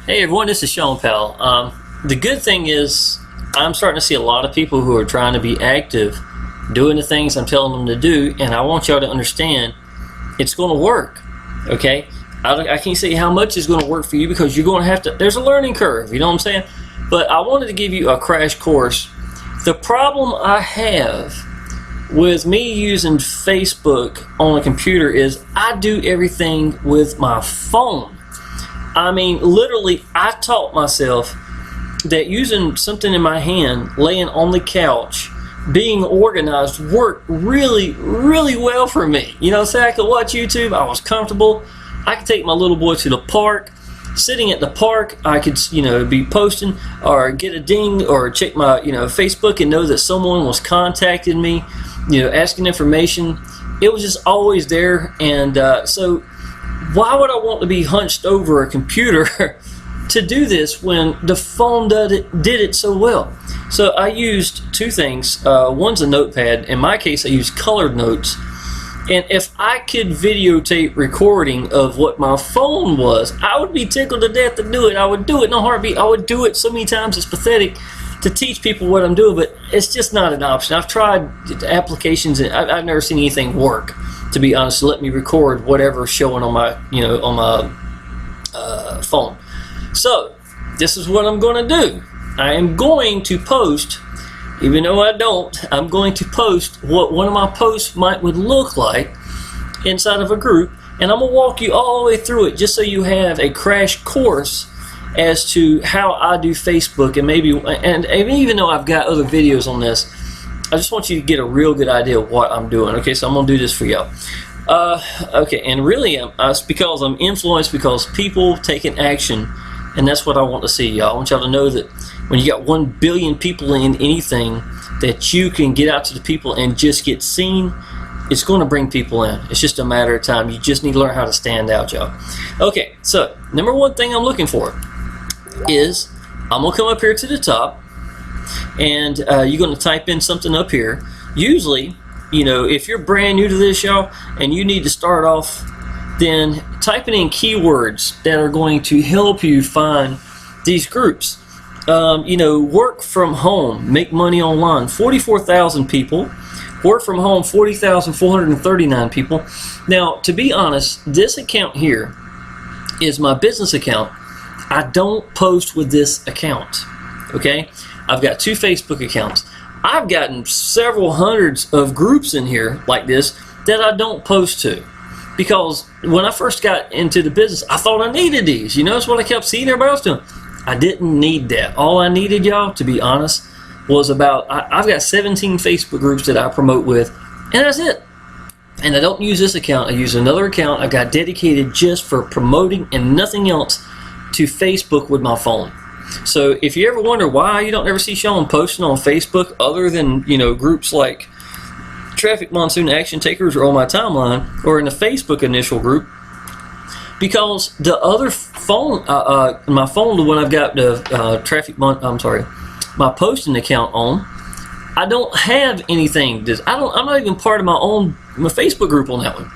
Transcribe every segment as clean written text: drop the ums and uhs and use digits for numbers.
Hey everyone, this is Shawn Powell. The good thing is I'm starting to see a lot of people who are trying to be active, doing the things I'm telling them to do, and I want y'all to understand it's going to work, okay? I can't say how much is going to work for you because you're going to have to, there's a learning curve, you know what I'm saying? But I wanted to give you a crash course. The problem I have with me using Facebook on a computer is I do everything with my phone. I mean, literally, I taught myself that using something in my hand, laying on the couch, being organized worked really, really well for me. You know, say I could watch YouTube, I was comfortable. I could take my little boy to the park. Sitting at the park, I could, be posting or get a ding or check my, Facebook and know that someone was contacting me, asking information. It was just always there, and so why would I want to be hunched over a computer to do this when the phone did it so well? So I used two things. One's a notepad. In my case, I used colored notes. And if I could videotape recording of what my phone was, I would be tickled to death to do it. I would do it in a heartbeat. I would do it so many times it's pathetic to teach people what I'm doing, but it's just not an option. I've tried applications and I've never seen anything work, to be honest, to let me record whatever's showing on my, phone. So this is what I'm going to do. I am going to post, even though I don't, I'm going to post what one of my posts would look like inside of a group, and I'm going to walk you all the way through it just so you have a crash course as to how I do Facebook, and even though I've got other videos on this, I just want you to get a real good idea of what I'm doing. Okay, so I'm going to do this for y'all. Okay, and really it's because I'm influenced because people taking action, and that's what I want to see, y'all. I want y'all to know that when you got 1 billion people in anything, that you can get out to the people and just get seen. It's going to bring people in. It's just a matter of time. You just need to learn how to stand out, y'all. Okay, so number one thing I'm looking for is I'm going to come up here to the top, and you're going to type in something up here. Usually, if you're brand new to this, y'all, and you need to start off, then typing in keywords that are going to help you find these groups. Work from home, make money online, 44,000 people. Work from home, 40,439 people. Now, to be honest, this account here is my business account. I don't post with this account, okay? I've got 2 Facebook accounts. I've gotten several hundreds of groups in here like this that I don't post to, because when I first got into the business, I thought I needed these. That's what I kept seeing everybody else doing. I didn't need that. All I needed, y'all, to be honest, was I've got 17 Facebook groups that I promote with, and that's it. And I don't use this account. I use another account I got dedicated just for promoting and nothing else to Facebook with my phone. So if you ever wonder why you don't ever see Shawn posting on Facebook other than, groups like Traffic Monsoon Action Takers or on my timeline or in the Facebook initial group, because the other phone, my phone, the one I've got the my posting account on, I don't have anything. I'm not even part of my Facebook group on that one.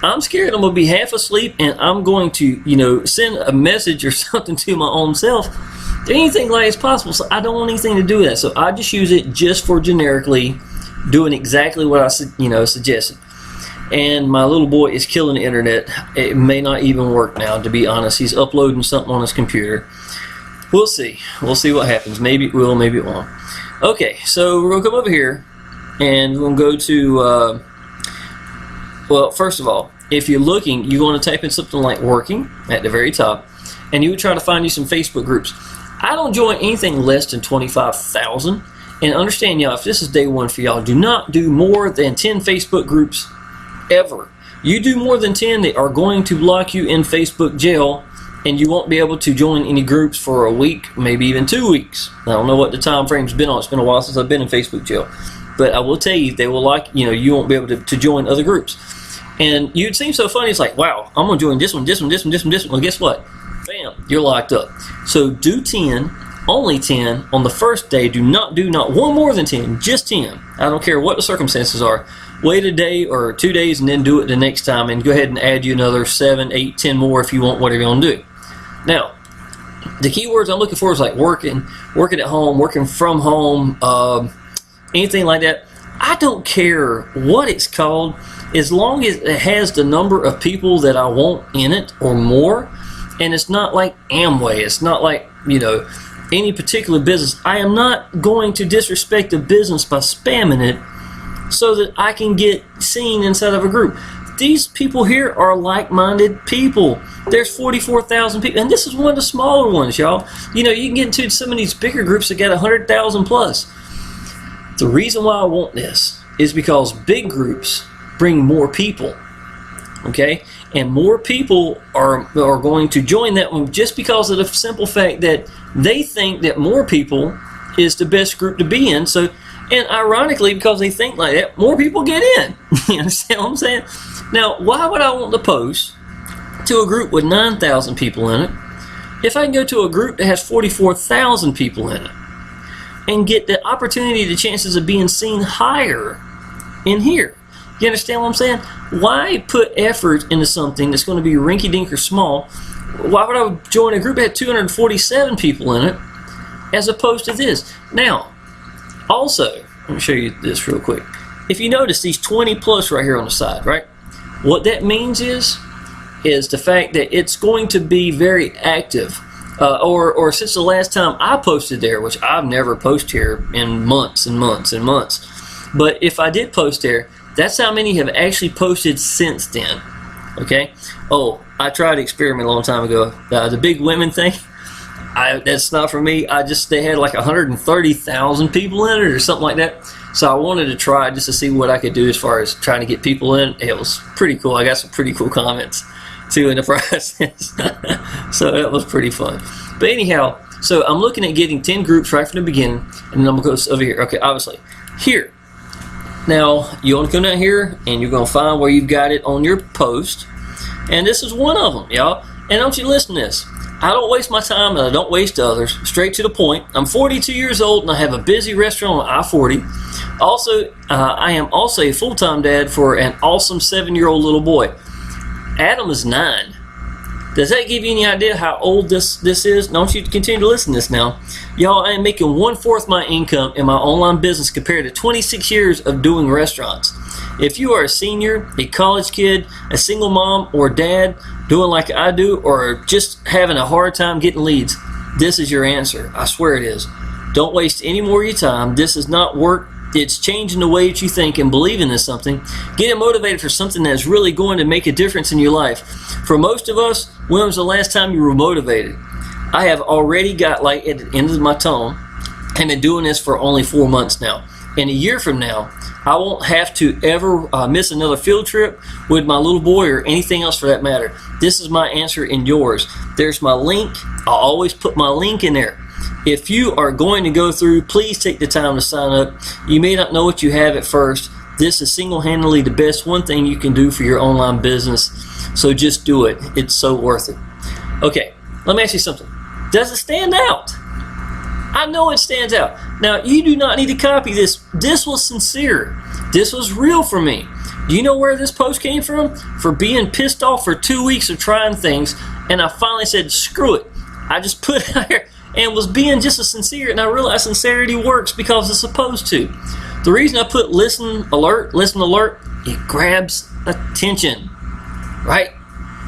I'm scared I'm going to be half asleep and I'm going to, send a message or something to my own self. Anything like it's possible, so I don't want anything to do with that. So I just use it just for generically doing exactly what I suggested. And my little boy is killing the internet. It may not even work now, to be honest. He's uploading something on his computer. We'll see. We'll see what happens. Maybe it will, maybe it won't. Okay, so we're going to come over here and we're going to go to, well, first of all, if you're looking, you're going to type in something like working at the very top, and you would try to find you some Facebook groups. I don't join anything less than 25,000. And understand, y'all, if this is day one for y'all, do not do more than 10 Facebook groups ever. You do more than 10, they are going to lock you in Facebook jail, and you won't be able to join any groups for a week, maybe even 2 weeks. I don't know what the time frame's been on. It's been a while since I've been in Facebook jail. But I will tell you, they will you won't be able to join other groups. And you'd seem so funny, it's like, wow, I'm going to join this one, this one, this one, this one, this one. Well, guess what? Bam, you're locked up. So do 10, only 10 on the first day. Do not one more than 10, just 10. I don't care what the circumstances are. Wait a day or 2 days and then do it the next time, and go ahead and add you another 7, 8, 10 more if you want, whatever you want to do. Now, The keywords I'm looking for is like working at home, working from home, anything like that. I don't care what it's called, as long as it has the number of people that I want in it or more, and it's not like Amway. It's not like, any particular business. I am not going to disrespect a business by spamming it so that I can get seen inside of a group. These people here are like-minded people. There's 44,000 people, and this is one of the smaller ones, y'all. You can get into some of these bigger groups that got 100,000 plus. The reason why I want this is because big groups bring more people, okay? And more people are going to join that one just because of the simple fact that they think that more people is the best group to be in. So, and ironically, because they think like that, more people get in. You understand what I'm saying? Now, why would I want to post to a group with 9,000 people in it if I can go to a group that has 44,000 people in it and get the opportunity, the chances of being seen higher in here? You understand what I'm saying? Why put effort into something that's going to be rinky-dink or small? Why would I join a group that had 247 people in it as opposed to this? Now, also, let me show you this real quick. If you notice these 20 plus right here on the side, right? What that means is the fact that it's going to be very active. Or since the last time I posted there, which I've never posted here in months and months and months. But if I did post there, that's how many have actually posted since then. Okay? Oh, I tried to experiment a long time ago. The big women thing, that's not for me. They had like 130,000 people in it or something like that. So I wanted to try just to see what I could do as far as trying to get people in. It was pretty cool. I got some pretty cool comments too in the process. So that was pretty fun. But anyhow, so I'm looking at getting 10 groups right from the beginning, and then I'm going to go over here. Okay, obviously. Here. Now, you want to come down here, and you're going to find where you've got it on your post. And this is one of them, y'all. And don't you listen to this. I don't waste my time, and I don't waste others. Straight to the point. I'm 42 years old, and I have a busy restaurant on I-40. Also, I am also a full-time dad for an awesome 7-year-old little boy. Adam is 9. Does that give you any idea how old this is? Don't you continue to listen to this now. Y'all, I am making 1/4 my income in my online business compared to 26 years of doing restaurants. If you are a senior, a college kid, a single mom or dad doing like I do, or just having a hard time getting leads, this is your answer. I swear it is. Don't waste any more of your time. This is not work. It's changing the way that you think and believing in something. Getting motivated for something that's really going to make a difference in your life. For most of us, when was the last time you were motivated? I have already got, like at the end of my tone, I've been doing this for only 4 months now. In a year from now, I won't have to ever miss another field trip with my little boy or anything else for that matter. This is my answer and yours. There's my link. I'll always put my link in there. If you are going to go through, please take the time to sign up. You may not know what you have at first. This is single-handedly the best one thing you can do for your online business. So just do it. It's so worth it. Okay, let me ask you something. Does it stand out? I know it stands out. Now, you do not need to copy this. This was sincere. This was real for me. Do you know where this post came from? For being pissed off for 2 weeks of trying things, and I finally said, screw it. I just put it out here and was being just as sincere, and I realized sincerity works because it's supposed to. The reason I put listen alert, it grabs attention, right?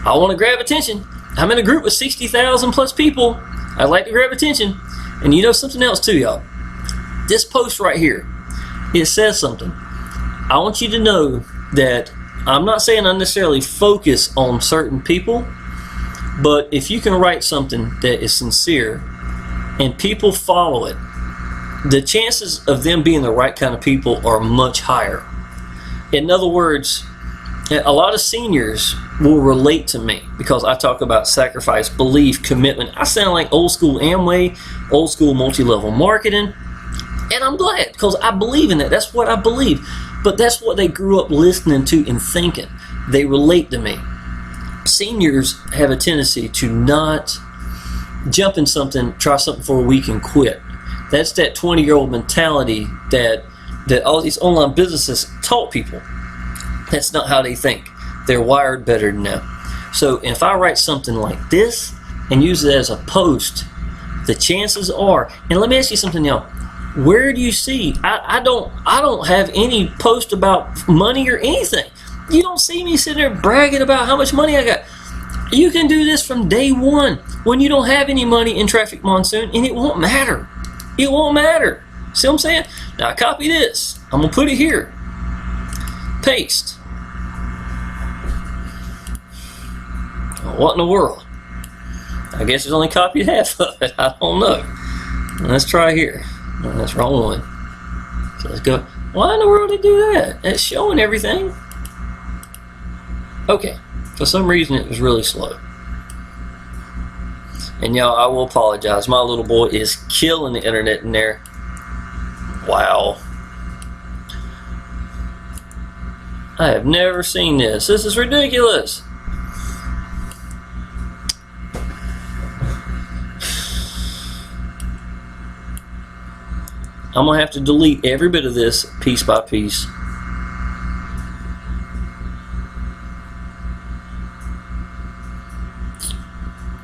I want to grab attention. I'm in a group with 60,000 plus people. I'd like to grab attention. And you know something else too, y'all. This post right here, it says something. I want you to know that I'm not saying I necessarily focus on certain people, but if you can write something that is sincere and people follow it, the chances of them being the right kind of people are much higher. In other words, a lot of seniors will relate to me because I talk about sacrifice, belief, commitment. I sound like old school Amway, old school multi-level marketing, and I'm glad because I believe in that. That's what I believe. But that's what they grew up listening to and thinking. They relate to me. Seniors have a tendency to not jump in something, try something for a week and quit. That's that 20-year-old mentality that all these online businesses taught people. That's not how they think. They're wired better than that. So if I write something like this, and use it as a post, the chances are, and let me ask you something, y'all. Where do you see? I don't have any post about money or anything. You don't see me sitting there bragging about how much money I got. You can do this from day one when you don't have any money in Traffic Monsoon, and it won't matter. It won't matter. See what I'm saying? Now copy this. I'm gonna put it here. Paste. What in the world? I guess it's only copied half of it. I don't know. Let's try here. No, that's the wrong one. So let's go. Why in the world did it do that? It's showing everything. Okay. For some reason it was really slow. And y'all, I will apologize. My little boy is killing the internet in there. Wow. I have never seen this. This is ridiculous. I'm going to have to delete every bit of this piece by piece.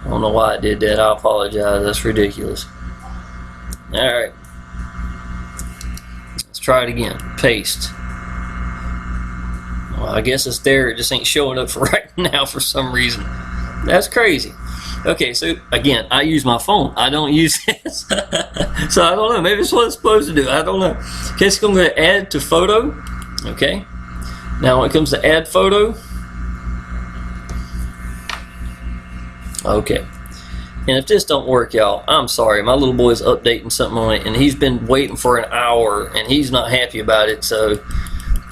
I don't know why I did that. I apologize. That's ridiculous. Alright. Let's try it again. Paste. Well, I guess it's there. It just ain't showing up for right now for some reason. That's crazy. Okay, so again, I use my phone. I don't use this. So I don't know. Maybe it's what it's supposed to do. I don't know. Okay, so I'm going to add to photo. Okay. Now when it comes to add photo. Okay. And if this don't work, y'all, I'm sorry. My little boy's updating something on it, and he's been waiting for an hour, and he's not happy about it, so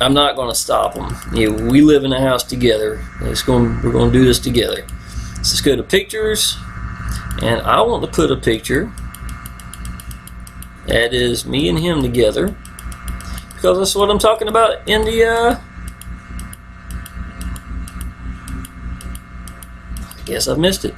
I'm not going to stop him. You know, we live in a house together. We're going to do this together. So let's go to pictures, and I want to put a picture that is me and him together, because that's what I'm talking about in the I guess I've missed it.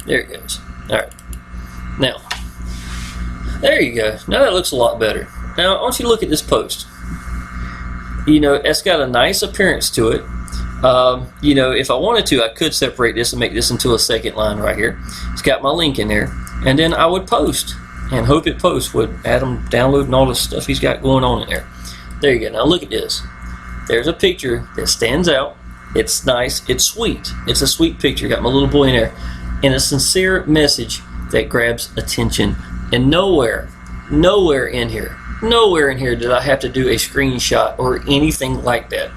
There it goes. Alright. Now, there you go. Now that looks a lot better. Now, I want you to look at this post. You know, it's got a nice appearance to it. You know, if I wanted to, I could separate this and make this into a second line right here. It's got my link in there. And then I would post. And Hope It Post would add him downloading all the stuff he's got going on in there. There you go. Now look at this. There's a picture that stands out. It's nice. It's sweet. It's a sweet picture. Got my little boy in there. And a sincere message that grabs attention. And nowhere in here did I have to do a screenshot or anything like that.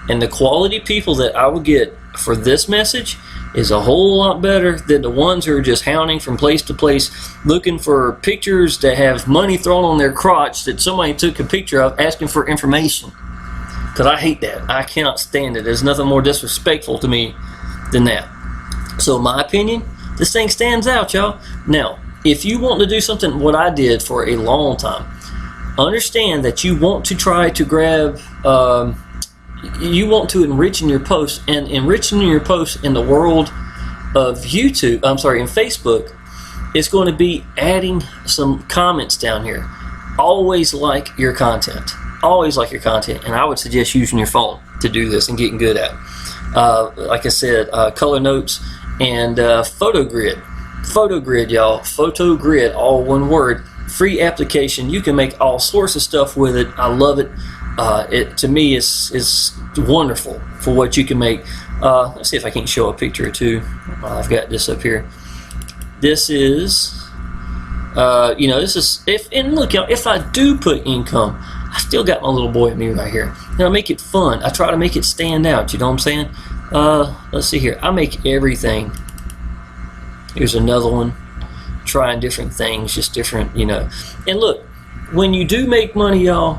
And the quality people that I would get for this message is a whole lot better than the ones who are just hounding from place to place looking for pictures that have money thrown on their crotch that somebody took a picture of asking for information. Because I hate that. I cannot stand it. There's nothing more disrespectful to me than that. So in my opinion, this thing stands out, y'all. Now, if you want to do something what I did for a long time, understand that you want to try to grab, you want to enrich in your posts, and enriching your posts in the world of YouTube, in Facebook, is going to be adding some comments down here. Always like your content. Always like your content, and I would suggest using your phone to do this and getting good at it. Like I said, color notes and photo grid. Photo grid, y'all. Photo grid, all one word. Free application. You can make all sorts of stuff with it. I love it. It to me is wonderful for what you can make. Let's see if I can show a picture or two. I've got this up here. This is, you know, this is and look, y'all. If I do put income, I still got my little boy and me right here. Now I make it fun. I try to make it stand out. You know what I'm saying? Let's see here. I make everything. Here's another one. Trying different things, just different, you know. And look, when you do make money, y'all,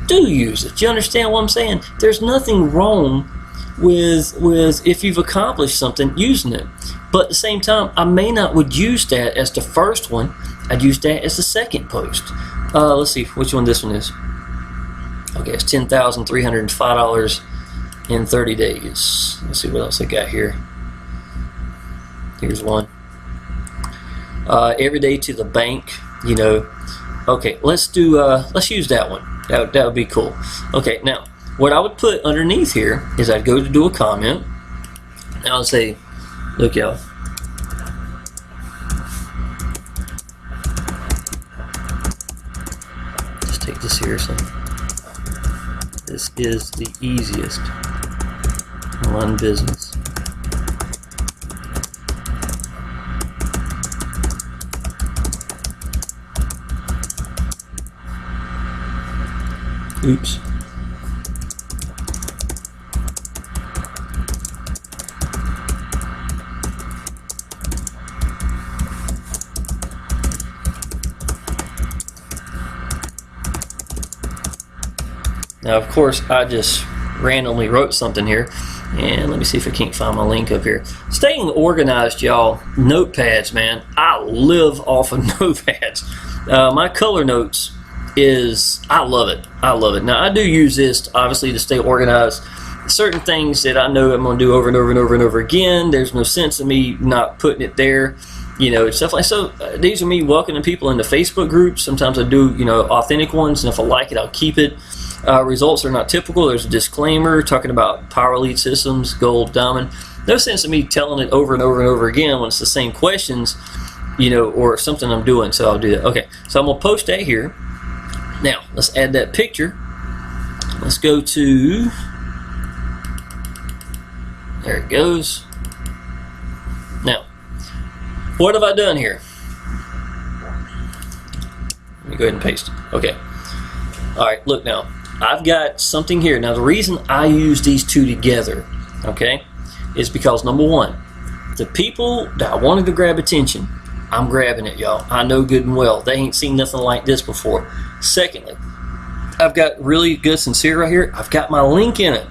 do use it. You understand what I'm saying? There's nothing wrong with if you've accomplished something, using it. But at the same time, I may not would use that as the first one. I'd use that as the second post. Let's see which one this one is. Okay, it's $10,305 in 30 days. Let's see what else I got here. Here's one. Every day to the bank, you know. Okay, let's use that one. That would be cool. Okay, now what I would put underneath here is I'd go to do a comment. Now I'd say, look y'all, just take this seriously. This is the easiest online business. Oops. Now, of course, I just randomly wrote something here, and let me see if I can't find my link up here. Staying organized, y'all. Notepads, man. I live off of notepads. My color notes is, I love it. I love it. Now, I do use this, obviously, to stay organized. Certain things that I know I'm going to do over and over and over and over again, there's no sense in me not putting it there. You know, stuff like so. These are me welcoming people into Facebook groups. Sometimes I do, you know, authentic ones, and if I like it, I'll keep it. Results are not typical. There's a disclaimer talking about Power Lead Systems, Gold, Diamond. No sense in me telling it over and over and over again when it's the same questions, you know, or something I'm doing. So I'll do that. Okay, so I'm gonna post that here. Now let's add that picture. Let's go to, there it goes. Now, what have I done here? Let me go ahead and paste it. Okay. All right, look now. I've got something here. Now, the reason I use these two together, okay, is because, number one, the people that I wanted to grab attention, I'm grabbing it, y'all. I know good and well. They ain't seen nothing like this before. Secondly, I've got really good sincere right here. I've got my link in it.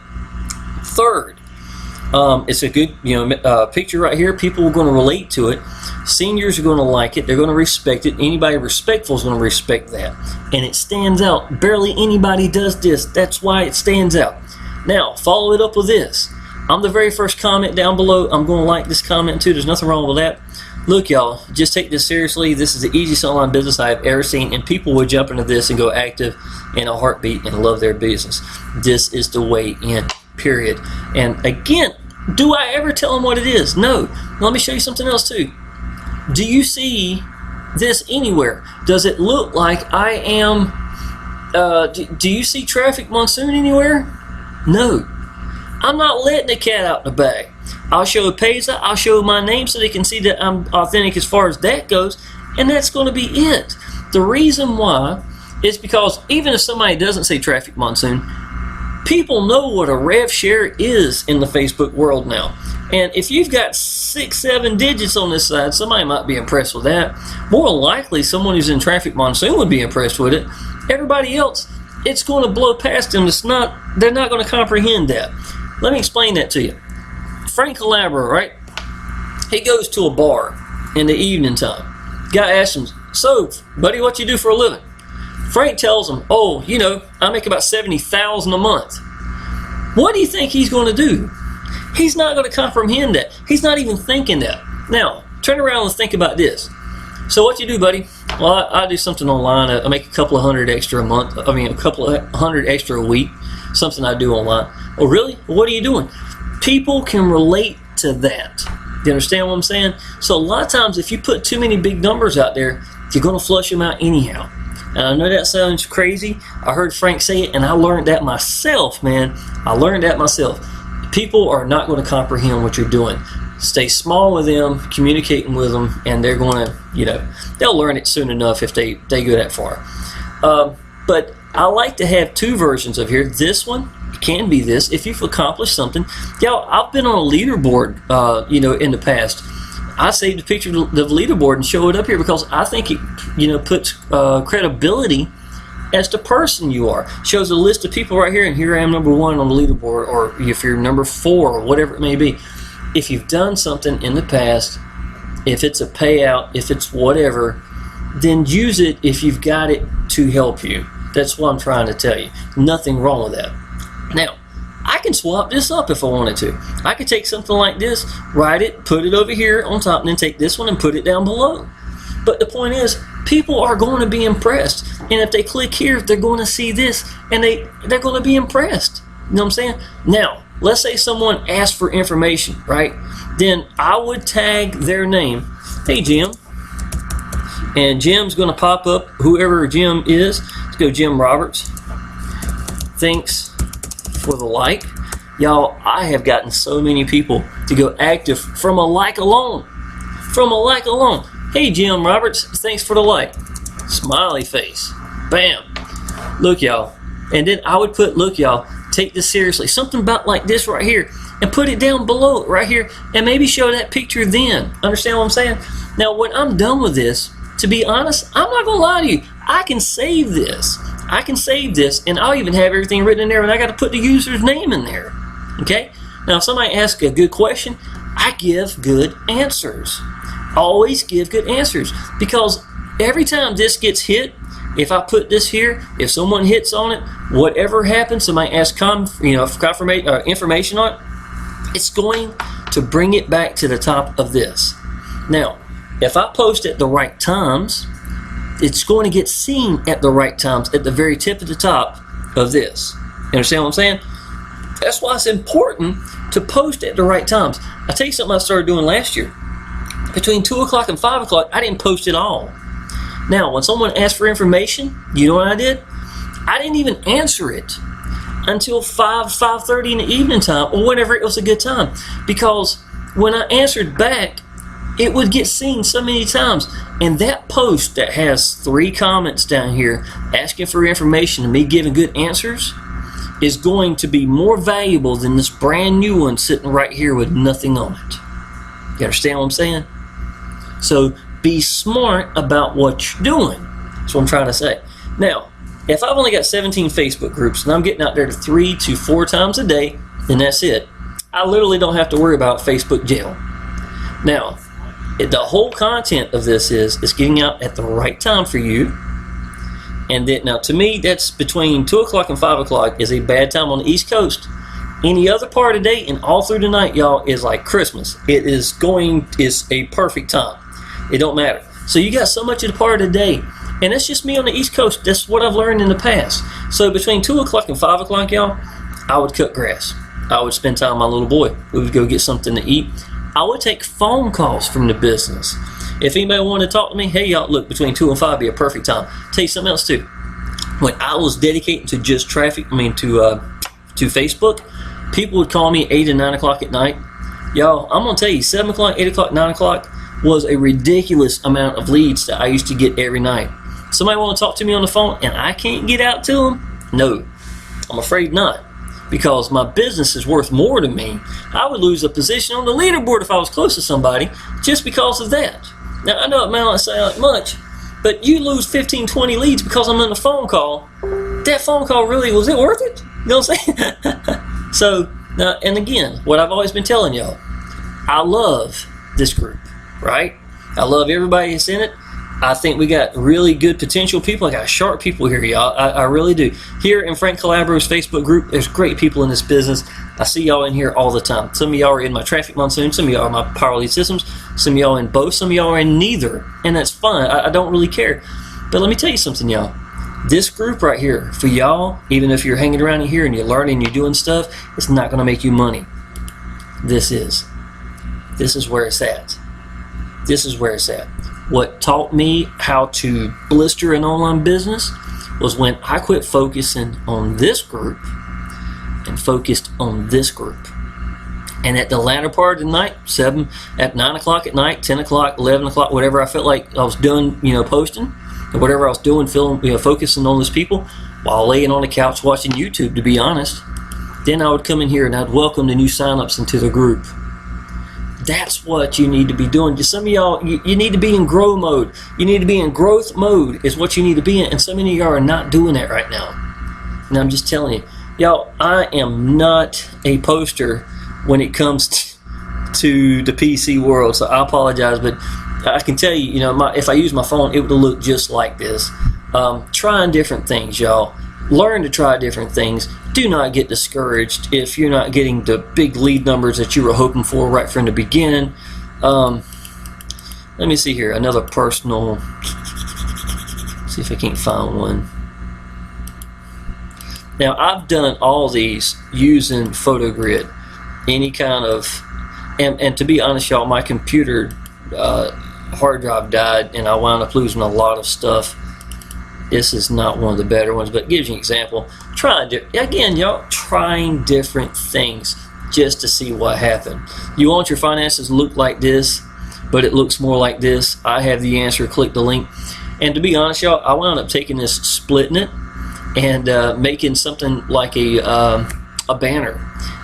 Third, it's a good, you know, picture right here. People are going to relate to it. Seniors are going to like it. They're going to respect it. Anybody respectful is going to respect that. And it stands out. Barely anybody does this. That's why it stands out. Now, follow it up with this. I'm the very first comment down below. I'm going to like this comment too. There's nothing wrong with that. Look, y'all, just take this seriously. This is the easiest online business I've ever seen, and people will jump into this and go active in a heartbeat and love their business. This is the way in, period. And again, do I ever tell them what it is? No. Let me show you something else too. Do you see this anywhere? Does it look like I am, do you see Traffic Monsoon anywhere? No. I'm not letting the cat out the bag. I'll show a page, I'll show my name so they can see that I'm authentic as far as that goes, and that's going to be it. The reason why is because even if somebody doesn't say Traffic Monsoon, people know what a rev share is in the Facebook world now. And if you've got 6, 7 digits on this side, somebody might be impressed with that. More likely, someone who's in Traffic Monsoon would be impressed with it. Everybody else, it's going to blow past them. They're not going to comprehend that. Let me explain that to you. Frank Calabro, right? He goes to a bar in the evening time. Guy asks him, "So, buddy, what you do for a living?" Frank tells him, "Oh, you know, I make about $70,000 a month." What do you think he's going to do? He's not going to comprehend that. He's not even thinking that. Now, turn around and think about this. So what you do, buddy? Well, I do something online. I make a couple of hundred extra a month. I mean, a couple of hundred extra a week. Something I do online. Oh, really? Well, what are you doing? People can relate to that. You understand what I'm saying? So a lot of times, if you put too many big numbers out there, you're going to flush them out anyhow. And I know that sounds crazy. I heard Frank say it, and I learned that myself, man. I learned that myself. People are not going to comprehend what you're doing. Stay small with them, communicating with them, and they're going to, you know, they'll learn it soon enough if they go that far. But I like to have two versions of here. This one can be this. If you've accomplished something, y'all, I've been on a leaderboard, you know, in the past. I saved a picture of the leaderboard and show it up here because I think it, you know, puts credibility as the person you are. Shows a list of people right here, and here I am, number 1 on the leaderboard, or if you're number 4 or whatever it may be. If you've done something in the past, if it's a payout, if it's whatever, then use it if you've got it to help you. That's what I'm trying to tell you. Nothing wrong with that. Now, I can swap this up if I wanted to. I could take something like this, write it, put it over here on top, and then take this one and put it down below. But the point is, people are going to be impressed. And if they click here, they're going to see this, and they're going to be impressed. You know what I'm saying? Now, let's say someone asks for information, right? Then I would tag their name. Hey, Jim. And Jim's going to pop up, whoever Jim is. Let's go Jim Roberts. Thanks for the like. Y'all, I have gotten so many people to go active from a like alone. From a like alone. Hey, Jim Roberts, thanks for the like. Smiley face. Bam. Look, y'all. And then I would put, look, y'all, take this seriously. Something about like this right here. And put it down below right here. And maybe show that picture then. Understand what I'm saying? Now, when I'm done with this, to be honest, I'm not going to lie to you. I can save this. I can save this. And I'll even have everything written in there. And I got to put the user's name in there. Okay? Now, if somebody asks a good question, I give good answers. Always give good answers. Because every time this gets hit, if I put this here, if someone hits on it, whatever happens, somebody asks information on it, it's going to bring it back to the top of this. Now, if I post at the right times, it's going to get seen at the right times, at the very tip of the top of this. You understand what I'm saying? That's why it's important to post at the right times. I'll tell you something I started doing last year. Between 2 o'clock and 5 o'clock, I didn't post at all. Now, when someone asked for information, you know what I did? I didn't even answer it until 5:30 in the evening time, or whenever it was a good time. Because when I answered back, it would get seen so many times. And that post that has 3 comments down here asking for information and me giving good answers is going to be more valuable than this brand new one sitting right here with nothing on it. You understand what I'm saying? So be smart about what you're doing. That's what I'm trying to say. Now, if I've only got 17 Facebook groups and I'm getting out there 3 to 4 times a day, then that's it. I literally don't have to worry about Facebook jail. Now, the whole content of this is getting out at the right time for you. And then, now, to me, that's between 2 o'clock and 5 o'clock is a bad time on the East Coast. Any other part of the day and all through the night, y'all, is like Christmas. It is a perfect time. It don't matter. So you got so much of the part of the day. And that's just me on the East Coast. That's what I've learned in the past. So between 2 o'clock and 5 o'clock, y'all, I would cut grass. I would spend time with my little boy. We would go get something to eat. I would take phone calls from the business. If anybody wanted to talk to me, hey, y'all, look, between 2 and 5 be a perfect time. Tell you something else, too. When I was dedicating to just to Facebook, people would call me 8 and 9 o'clock at night. Y'all, I'm going to tell you, 7 o'clock, 8 o'clock, 9 o'clock was a ridiculous amount of leads that I used to get every night. Somebody want to talk to me on the phone and I can't get out to them? No, I'm afraid not. Because my business is worth more to me. I would lose a position on the leaderboard if I was close to somebody just because of that. Now, I know it may not sound like much, but you lose 15, 20 leads because I'm on a phone call. That phone call really, was it worth it? You know what I'm saying? So, now, and again, what I've always been telling y'all, I love this group, right? I love everybody that's in it. I think we got really good potential people. I got sharp people here, y'all. I really do. Here in Frank Calabro's Facebook group, there's great people in this business. I see y'all in here all the time. Some of y'all are in my Traffic Monsoon. Some of y'all are my Power Lead Systems. Some of y'all in both. Some of y'all are in neither. And that's fine. I don't really care. But let me tell you something, y'all. This group right here, for y'all, even if you're hanging around in here and you're learning, you're doing stuff, it's not going to make you money. This is. This is where it's at. This is where it's at. What taught me how to blister an online business was when I quit focusing on this group and focused on this group. And at the latter part of the night, 9 o'clock at night, 10 o'clock, 11 o'clock, whatever I felt like I was doing, posting, or whatever I was doing, focusing on those people while laying on the couch watching YouTube, to be honest, then I would come in here and I'd welcome the new signups into the group. That's what you need to be doing. Just some of y'all, you need to be in grow mode. You need to be in growth mode is what you need to be in. And so many of y'all are not doing that right now. And I'm just telling you, y'all, I am not a poster when it comes to the PC world. So I apologize, but I can tell you, if I use my phone, it would look just like this. Trying different things, y'all. Learn to try different things. Do not get discouraged if you're not getting the big lead numbers that you were hoping for right from the beginning. Let me see here. Another personal See if I can't find one. Now, I've done all these using PhotoGrid. Any kind of, and to be honest, y'all, my computer hard drive died, and I wound up losing a lot of stuff. This is not one of the better ones, but it gives you an example. Again, y'all, trying different things just to see what happened. You want your finances to look like this, but it looks more like this. I have the answer. Click the link. And to be honest, y'all, I wound up taking this, splitting it, and making something like a banner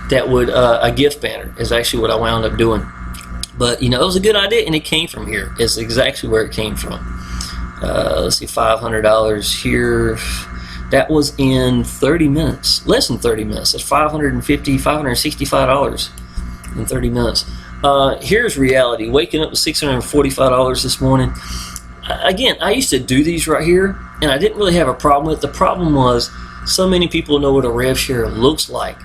that would, a gift banner is actually what I wound up doing. But, you know, it was a good idea, and it came from here. It's exactly where it came from. Let's see, $500 here. That was in 30 minutes, less than 30 minutes. That's $565 in 30 minutes. Here's reality. Waking up with $645 this morning. Again, I used to do these right here, and I didn't really have a problem with it. The problem was so many people know what a rev share looks like.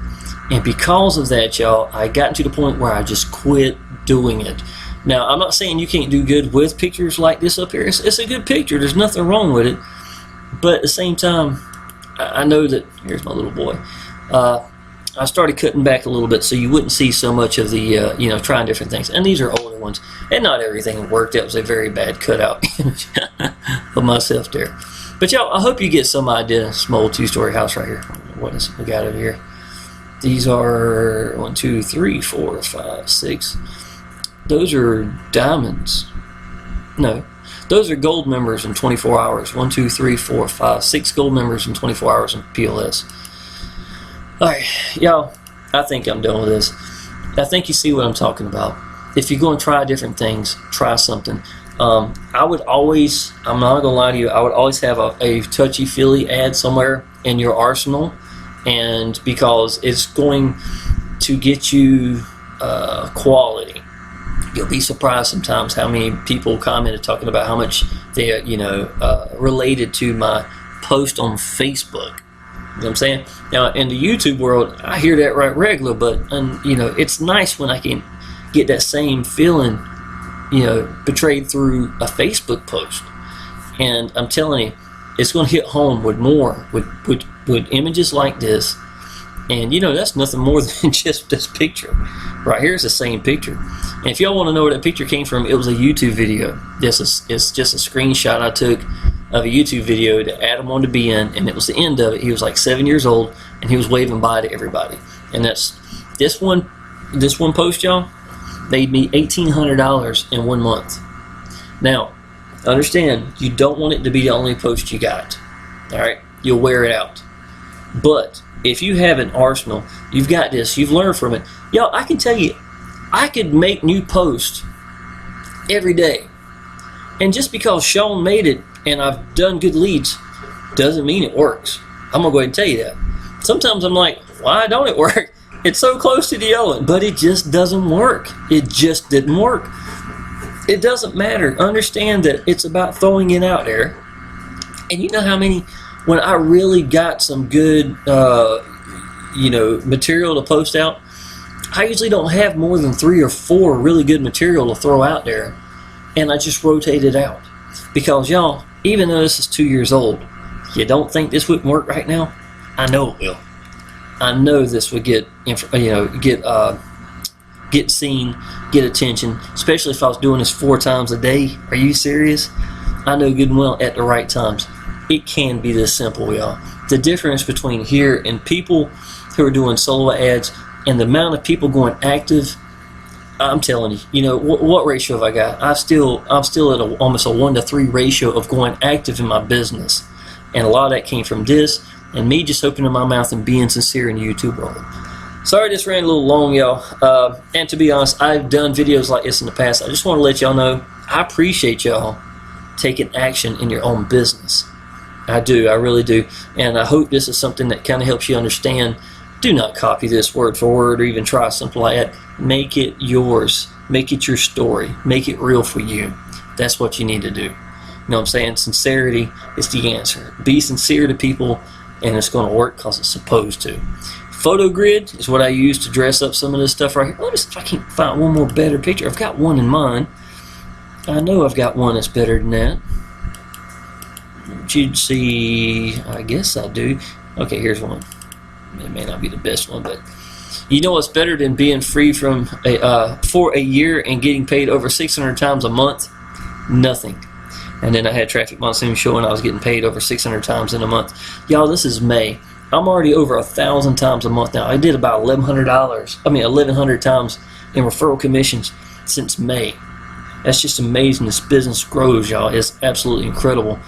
And because of that, y'all, I got to the point where I just quit doing it. Now, I'm not saying you can't do good with pictures like this up here. It's a good picture. There's nothing wrong with it. But at the same time, I know that, here's my little boy, I started cutting back a little bit so you wouldn't see so much of the, you know, trying different things. And these are older ones. And not everything worked. That was a very bad cutout image of myself there. But y'all, I hope you get some idea. Small two-story house right here. What is we got over here? These are 1, 2, 3, 4, 5, 6. Those are diamonds. No. Those are gold members in 24 hours. 1, 2, 3, 4, 5, 6 gold members in 24 hours in PLS. Alright, y'all, I think I'm done with this. I think you see what I'm talking about. If you're going to try different things, try something. I would always, I'm not going to lie to you, I would always have a touchy-feely ad somewhere in your arsenal, and because it's going to get you quality. You'll be surprised sometimes how many people commented talking about how much they, you know, related to my post on Facebook. You know what I'm saying? Now, in the YouTube world, I hear that right regular, but, you know, it's nice when I can get that same feeling, you know, portrayed through a Facebook post. And I'm telling you, it's going to hit home with more, with images like this. And, you know, that's nothing more than just this picture. Right here is the same picture. And if y'all want to know where that picture came from, it was a YouTube video. It's just a screenshot I took of a YouTube video that Adam wanted to be in, and it was the end of it. He was like 7 years old, and he was waving bye to everybody. And that's this one post, y'all, made me $1,800 in 1 month. Now, understand, you don't want it to be the only post you got. All right, you'll wear it out. But if you have an arsenal, you've got this, you've learned from it. Y'all, I can tell you, I could make new posts every day. And just because Shawn made it and I've done good leads doesn't mean it works. I'm going to go ahead and tell you that. Sometimes I'm like, why don't it work? It's so close to the yellow, but it just doesn't work. It just didn't work. It doesn't matter. Understand that it's about throwing it out there. And you know how many, when I really got some good, you know, material to post out, I usually don't have more than 3 or 4 really good material to throw out there, and I just rotate it out. Because y'all, even though this is 2 years old, you don't think this wouldn't work right now? I know it will. I know this would get, you know, get seen, get attention, especially if I was doing this 4 times a day. Are you serious? I know good and well at the right times. It can be this simple, y'all. The difference between here and people who are doing solo ads and the amount of people going active, I'm telling you, you know, what ratio have I got? I'm still at almost a 1 to 3 ratio of going active in my business. And a lot of that came from this and me just opening my mouth and being sincere in the YouTube world. Sorry this ran a little long, y'all. And to be honest, I've done videos like this in the past. I just want to let y'all know I appreciate y'all taking action in your own business. I do, I really do. And I hope this is something that kind of helps you understand. Do not copy this word for word or even try something like that. Make it yours. Make it your story. Make it real for you. That's what you need to do. You know what I'm saying? Sincerity is the answer. Be sincere to people, and it's going to work because it's supposed to. PhotoGrid is what I use to dress up some of this stuff right here. Let me see if I can find one more better picture. I've got one in mind. I know I've got one that's better than that. you'd see, I guess I do. Okay, here's one. It may not be the best one, but you know what's better than being free from for a year and getting paid over 600 times a month? Nothing. And then I had Traffic Monsoon showing I was getting paid over 600 times in a month. Y'all, this is May. I'm already over 1,000 times a month now. I did about $1,100 times in referral commissions since May. That's just amazing. This business grows, y'all. It's absolutely incredible.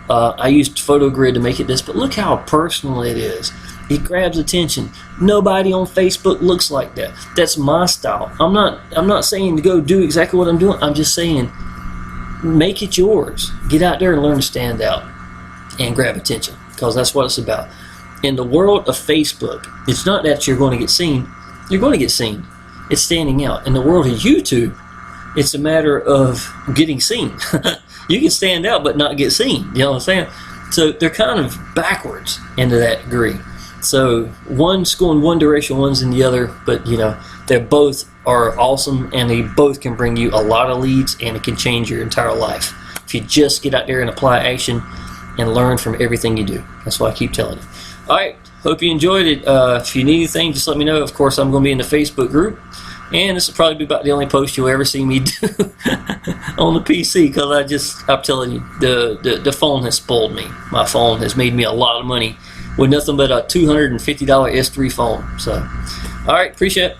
I used PhotoGrid to make it this, but look how personal it is. It grabs attention. Nobody on Facebook looks like that. That's my style. I'm not saying to go do exactly what I'm doing. I'm just saying make it yours. Get out there and learn to stand out and grab attention, because that's what it's about. In the world of Facebook, it's not that you're going to get seen. You're going to get seen. It's standing out. In the world of YouTube, it's a matter of getting seen. You can stand out but not get seen. You know what I'm saying? So they're kind of backwards into that degree. So one's going one direction, one's in the other, but you know, they both are awesome, and they both can bring you a lot of leads, and it can change your entire life if you just get out there and apply action and learn from everything you do. That's what I keep telling you. All right, hope you enjoyed it. If you need anything, just let me know. Of course, I'm going to be in the Facebook group, and this will probably be about the only post you'll ever see me do on the PC, because I'm telling you, the phone has spoiled me. My phone has made me a lot of money with nothing but a $250 S3 phone. So, all right, appreciate it.